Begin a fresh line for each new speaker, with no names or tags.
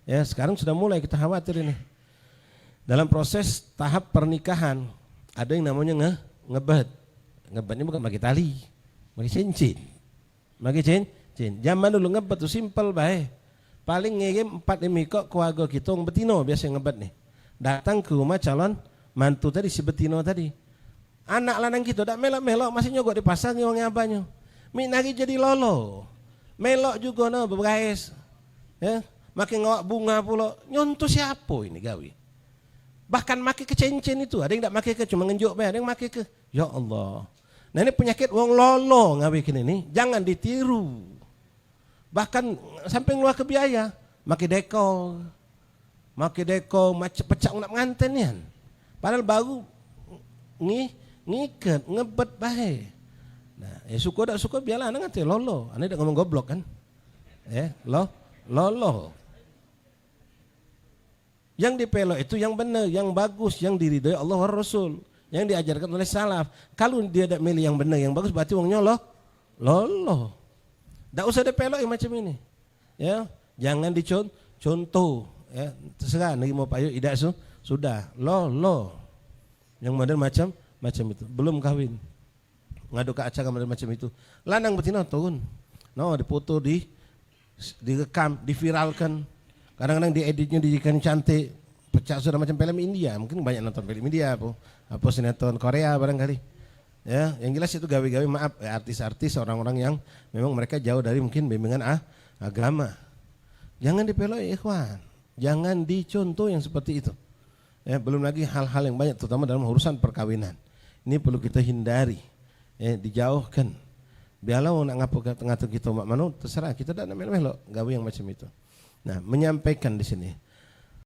Ya, sekarang sudah mulai kita khawatir ini. Dalam proses tahap pernikahan ada yang namanya ngebet. Ngebet ini bukan pakai tali, pakai cincin. Pakai cincin. Zaman dulu ngebet tuh simpel bae. Paling ngirim 4 kok keluarga kita orang betino biasa ngebet nih. Datang ke rumah calon mantu tadi si betino tadi. Anak lanang kita dak melok-melok masih nyogok dipasang wong abahnya. Minari jadi lolo. Melok juga no beberais. Ya, makin ngawak bunga pula. Nyontoh siapa ini gawe? Bahkan makai ke cincin itu, ada yang tak makai ke cuma ngenjuk bae, ada yang makai ke. Ya Allah. Nah ini penyakit wong lolo ngawikin ini, jangan ditiru. Bahkan sampai ngeluar ke biaya, makai dekor, macam pecah nak pengantin ya. Padahal baru ngikat, ngebet bae. Nah, suka tak suka biarlah anak nanti lolo, anak tak ngomong goblok kan? Lolo. Yang dipelok itu yang benar, yang bagus, yang diridhoi Allah dan Rasul, yang diajarkan oleh salaf. Kalau dia tidak milih yang benar, yang bagus, berarti wongnya lolo. Tak usah dipelok yang macam ini. Ya, jangan dicontoh. Ya, terserah lagi mau payu, tidak sudah lolo. Yang model macam itu, belum kawin. Ngadu ke acara model macam itu. Lanang betina turun. No, dipoto direkam, diviralkan. Kadang-kadang dieditnya dijadikan cantik, pecah sudah macam film India. Mungkin banyak nonton film India apa sinetron Korea barangkali. Ya, yang jelas itu gawe-gawe maaf artis-artis orang-orang yang memang mereka jauh dari mungkin bimbingan agama. Jangan dipeloi ikhwan. Jangan dicontoh yang seperti itu. Ya, belum lagi hal-hal yang banyak terutama dalam urusan perkawinan. Ini perlu kita hindari. Ya, dijauhkan. Biarlah nak ngatur kita mak manu terserah kita tak nak melok gawe yang macam itu. Nah, menyampaikan di sini